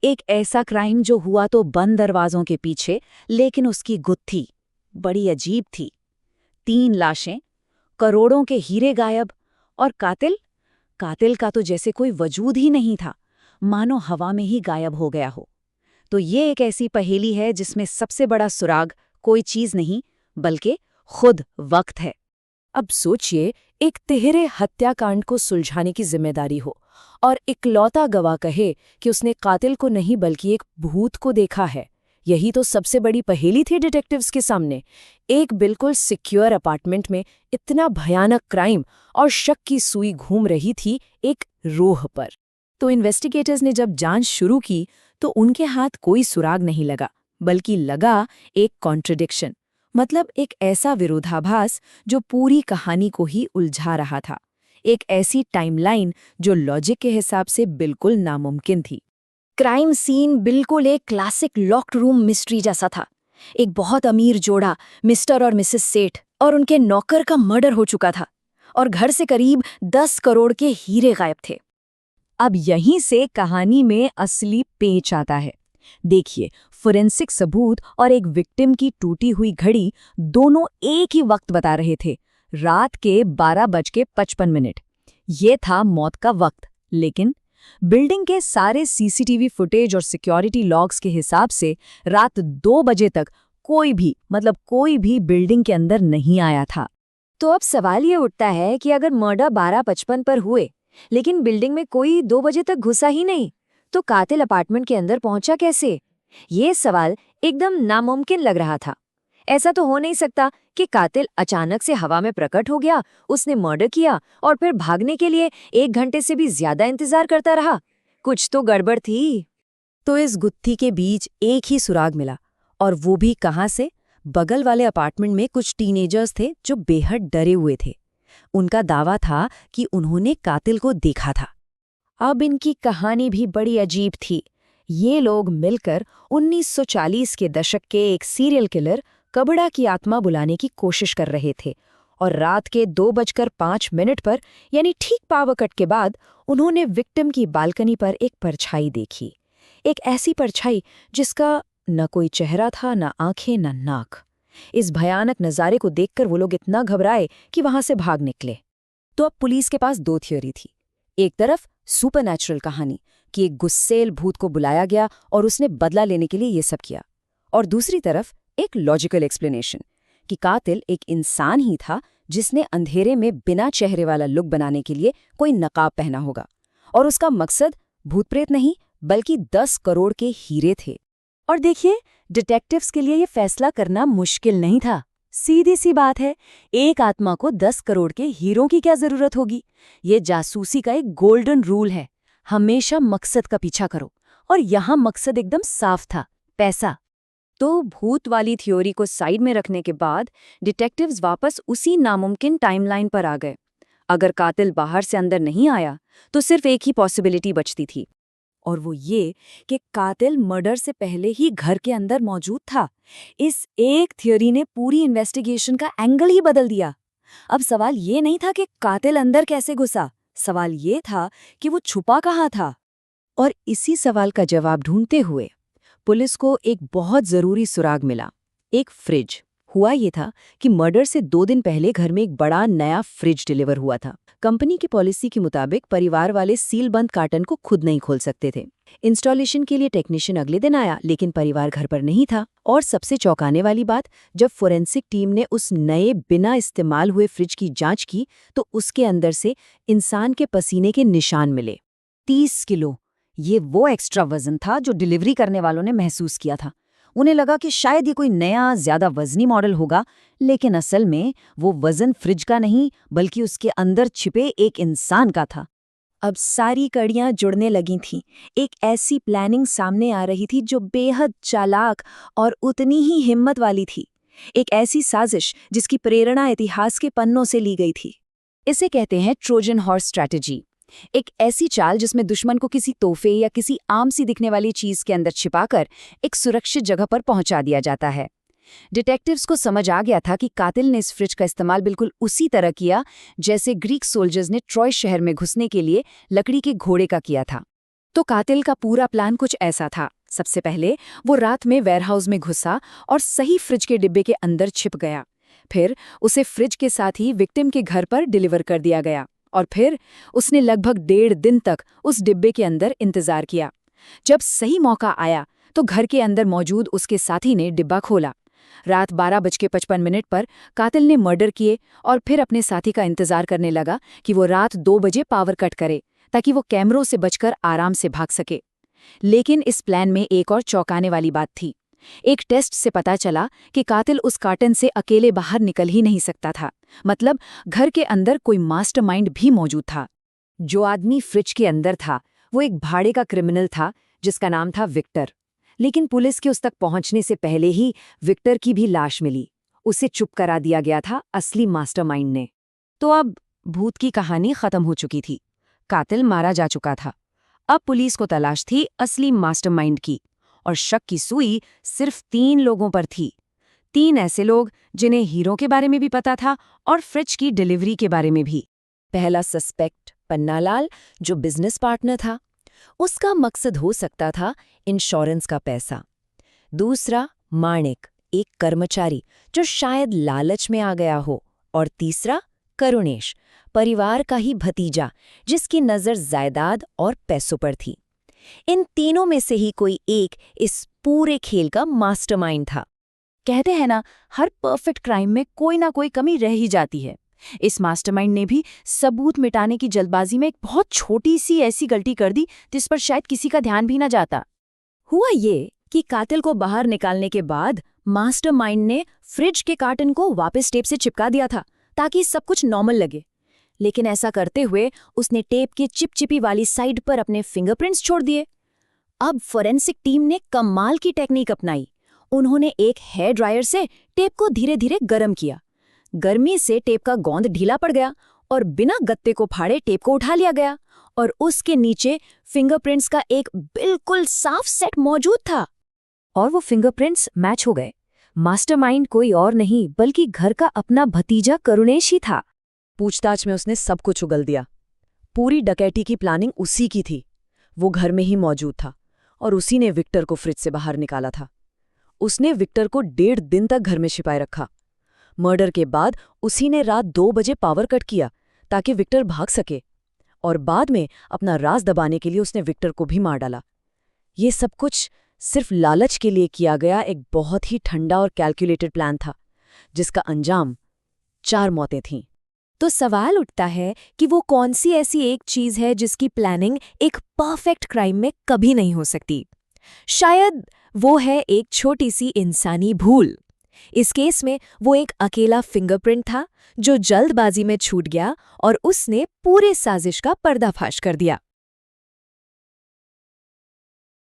एक ऐसा क्राइम जो हुआ तो बंद दरवाजों के पीछे, लेकिन उसकी गुत्थी बड़ी अजीब थी। 3 लाशें, करोड़ों के हीरे गायब, और कातिल कातिल का तो जैसे कोई वजूद ही नहीं था, मानो हवा में ही गायब हो गया हो। तो ये एक ऐसी पहेली है जिसमें सबसे बड़ा सुराग कोई चीज नहीं बल्कि खुद वक्त है। अब सोचिए, एक तिहरे हत्याकांड को सुलझाने की जिम्मेदारी हो और इकलौता गवाह कहे कि उसने कातिल को नहीं बल्कि एक भूत को देखा है। यही तो सबसे बड़ी पहेली थी डिटेक्टिव्स के सामने। एक बिल्कुल सिक्योर अपार्टमेंट में इतना भयानक क्राइम, और शक की सुई घूम रही थी एक रूह पर। तो इन्वेस्टिगेटर्स ने जब जांच शुरू की तो उनके हाथ कोई सुराग नहीं लगा, बल्कि लगा एक कॉन्ट्रडिक्शन, मतलब एक ऐसा विरोधाभास जो पूरी कहानी को ही उलझा रहा था। एक ऐसी टाइमलाइन जो लॉजिक के हिसाब से बिल्कुल नामुमकिन थी। क्राइम सीन बिल्कुल एक क्लासिक लॉक्ड रूम मिस्ट्री जैसा था। एक बहुत अमीर जोड़ा, मिस्टर और मिसेस सेठ, और उनके नौकर का मर्डर हो चुका था, और घर से करीब 10 करोड़ के हीरे गायब थे। अब यहीं से कहानी में असली पेच आता है। देखिए, फोरेंसिक सबूत और एक विक्टिम की टूटी हुई घड़ी दोनों एक ही वक्त बता रहे थे, रात के 12:55। ये था मौत का वक्त, लेकिन बिल्डिंग के सारे सीसीटीवी फुटेज और सिक्योरिटी लॉग्स के हिसाब से रात 2 बजे तक कोई भी बिल्डिंग के अंदर नहीं आया था। तो अब सवाल ये उठता है कि अगर मर्डर 12:55 पर हुए, लेकिन बिल्डिंग में कोई 2 बजे तक घुसा ही नहीं, तो कातिल अपार्टमेंट के अंदर पहुंचा कैसे? ये सवाल एकदम नामुमकिन लग रहा था। ऐसा तो हो नहीं सकता कि कातिल अचानक से हवा में प्रकट हो गया, उसने मर्डर किया और फिर भागने के लिए 1 घंटे से भी ज्यादा इंतजार करता रहा। कुछ तो गड़बड़ थी। तो इस गुत्थी के बीच एक ही सुराग मिला, और वो भी कहाँ से? बगल वाले अपार्टमेंट में कुछ टीनेजर्स थे जो बेहद डरे हुए थे। उनका दावा था कि उन्होंने कातिल को देखा था। अब इनकी कहानी भी बड़ी अजीब थी। ये लोग मिलकर 1940 के दशक के एक सीरियल किलर कबड़ा की आत्मा बुलाने की कोशिश कर रहे थे, और रात के 2:05 पर, यानी ठीक पावर कट के बाद, उन्होंने विक्टिम की बालकनी पर एक परछाई देखी। एक ऐसी परछाई जिसका न कोई चेहरा था, न आंखें, न नाक। इस भयानक नज़ारे को देखकर वो लोग इतना घबराए कि वहां से भाग निकले। तो अब पुलिस के पास 2 थ्योरी थी। एक तरफ सुपरनैचुरल कहानी कि एक गुस्सेल भूत को बुलाया गया और उसने बदला लेने के लिए ये सब किया, और दूसरी तरफ एक लॉजिकल एक्सप्लेनेशन कि कातिल एक इंसान ही था जिसने अंधेरे में बिना चेहरे वाला लुक बनाने के लिए कोई नकाब पहना होगा, और उसका मकसद भूत प्रेत नहीं बल्कि 10 करोड़ के हीरे थे। और देखिए, डिटेक्टिव्स के लिए ये फैसला करना मुश्किल नहीं था। सीधी सी बात है, एक आत्मा को 10 करोड़ के हीरों की क्या जरूरत होगी? ये जासूसी का एक गोल्डन रूल है, हमेशा मकसद का पीछा करो, और यहाँ मकसद एकदम साफ था, पैसा। तो भूत वाली थ्योरी को साइड में रखने के बाद डिटेक्टिव्स वापस उसी नामुमकिन टाइमलाइन पर आ गए। अगर कातिल बाहर से अंदर नहीं आया तो सिर्फ एक ही पॉसिबिलिटी बचती थी, और वो ये कि कातिल मर्डर से पहले ही घर के अंदर मौजूद था। इस एक थ्योरी ने पूरी इन्वेस्टिगेशन का एंगल ही बदल दिया। अब सवाल ये नहीं था कि कातिल अंदर कैसे घुसा, सवाल ये था कि वो छुपा कहाँ था। और इसी सवाल का जवाब ढूंढते हुए पुलिस को एक बहुत जरूरी सुराग मिला, एक फ्रिज। हुआ ये था कि मर्डर से 2 दिन पहले घर में एक बड़ा नया फ्रिज डिलीवर हुआ था। कंपनी की पॉलिसी के मुताबिक परिवार वाले सील बंद कार्टन को खुद नहीं खोल सकते थे। इंस्टॉलेशन के लिए टेक्नीशियन अगले दिन आया, लेकिन परिवार घर पर नहीं था। और सबसे चौंकाने वाली बात, जब फोरेंसिक टीम ने उस नए बिना इस्तेमाल हुए फ्रिज की जांच की तो उसके अंदर से इंसान के पसीने के निशान मिले। 30 किलो, ये वो एक्स्ट्रा वजन था जो डिलीवरी करने वालों ने महसूस किया था। उन्हें लगा कि शायद ये कोई नया ज्यादा वजनी मॉडल होगा, लेकिन असल में वो वजन फ्रिज का नहीं बल्कि उसके अंदर छिपे एक इंसान का था। अब सारी कड़ियां जुड़ने लगी थीं। एक ऐसी प्लानिंग सामने आ रही थी जो बेहद चालाक और उतनी ही हिम्मत वाली थी। एक ऐसी साजिश जिसकी प्रेरणा इतिहास के पन्नों से ली गई थी। इसे कहते हैं ट्रोजन हॉर्स स्ट्रैटेजी। एक ऐसी चाल जिसमें दुश्मन को किसी तोहफे या किसी आम सी दिखने वाली चीज के अंदर छिपाकर एक सुरक्षित जगह पर पहुंचा दिया जाता है। डिटेक्टिव्स को समझ आ गया था कि कातिल ने इस फ्रिज का इस्तेमाल बिल्कुल उसी तरह किया जैसे ग्रीक सोल्जर्स ने ट्रॉय शहर में घुसने के लिए लकड़ी के घोड़े का किया था। तो कातिल का पूरा प्लान कुछ ऐसा था। सबसे पहले वो रात में वेयरहाउस में घुसा और सही फ्रिज के डिब्बे के अंदर छिप गया। फिर उसे फ्रिज के साथ ही विक्टिम के घर पर डिलीवर कर दिया गया और फिर उसने लगभग 1.5 दिन तक उस डिब्बे के अंदर इंतजार किया। जब सही मौका आया तो घर के अंदर मौजूद उसके साथी ने डिब्बा खोला। रात 12:55 पर कातिल ने मर्डर किए और फिर अपने साथी का इंतजार करने लगा कि वो रात 2 बजे पावर कट करे ताकि वो कैमरों से बचकर आराम से भाग सके। लेकिन इस प्लान में एक और चौंकाने वाली बात थी। एक टेस्ट से पता चला कि कातिल उस कार्टन से अकेले बाहर निकल ही नहीं सकता था। मतलब घर के अंदर कोई मास्टरमाइंड भी मौजूद था। जो आदमी फ्रिज के अंदर था वो एक भाड़े का क्रिमिनल था जिसका नाम था विक्टर। लेकिन पुलिस के उस तक पहुंचने से पहले ही विक्टर की भी लाश मिली। उसे चुप करा दिया गया था असली मास्टरमाइंड ने। तो अब भूत की कहानी खत्म हो चुकी थी। कातिल मारा जा चुका था। अब पुलिस को तलाश थी असली मास्टरमाइंड की, और शक की सुई सिर्फ 3 लोगों पर थी। 3 ऐसे लोग जिन्हें हीरो के बारे में भी पता था और फ्रिज की डिलीवरी के बारे में भी। पहला सस्पेक्ट पन्नालाल, जो बिजनेस पार्टनर था। उसका मकसद हो सकता था इंश्योरेंस का पैसा। दूसरा माणिक, एक कर्मचारी जो शायद लालच में आ गया हो। और तीसरा करुणेश, परिवार का ही भतीजा जिसकी नज़र जायदाद और पैसों पर थी। इन तीनों में से ही कोई एक इस पूरे खेल का मास्टरमाइंड था। कहते हैं ना, हर परफेक्ट क्राइम में कोई ना कोई कमी रह ही जाती है। इस मास्टरमाइंड ने भी सबूत मिटाने की जल्दबाजी में एक बहुत छोटी सी ऐसी गलती कर दी जिस पर शायद किसी का ध्यान भी ना जाता। हुआ ये कि कातिल को बाहर निकालने के बाद मास्टरमाइंड ने फ्रिज के कार्टन को वापस टेप से चिपका दिया था ताकि सब कुछ नॉर्मल लगे। लेकिन ऐसा करते हुए उसने टेप की चिपचिपी वाली साइड पर अपने फिंगरप्रिंट्स छोड़ दिए। अब फोरेंसिक टीम ने कमाल की टेक्निक अपनाई। उन्होंने एक हेयर ड्रायर से टेप को धीरे धीरे गर्म किया। गर्मी से टेप का गोंद ढीला पड़ गया और बिना गत्ते को फाड़े टेप को उठा लिया गया और उसके नीचे फिंगरप्रिंट्स का एक बिल्कुल साफ सेट मौजूद था। और वो फिंगरप्रिंट्स मैच हो गए। मास्टरमाइंड कोई और नहीं बल्कि घर का अपना भतीजा करुणेश ही था। पूछताछ में उसने सब कुछ उगल दिया। पूरी डकैती की प्लानिंग उसी की थी। वो घर में ही मौजूद था और उसी ने विक्टर को फ्रिज से बाहर निकाला था। उसने विक्टर को 1.5 दिन तक घर में छिपाए रखा। मर्डर के बाद उसी ने रात 2 बजे पावर कट किया ताकि विक्टर भाग सके, और बाद में अपना राज दबाने के लिए उसने विक्टर को भी मार डाला। ये सब कुछ सिर्फ लालच के लिए किया गया एक बहुत ही ठंडा और कैलकुलेटेड प्लान था, जिसका अंजाम 4 मौतें थीं। तो सवाल उठता है कि वो कौन सी ऐसी एक चीज है जिसकी प्लानिंग एक परफेक्ट क्राइम में कभी नहीं हो सकती। शायद वो है एक छोटी सी इंसानी भूल। इस केस में वो एक अकेला फिंगरप्रिंट था जो जल्दबाजी में छूट गया और उसने पूरे साजिश का पर्दाफाश कर दिया।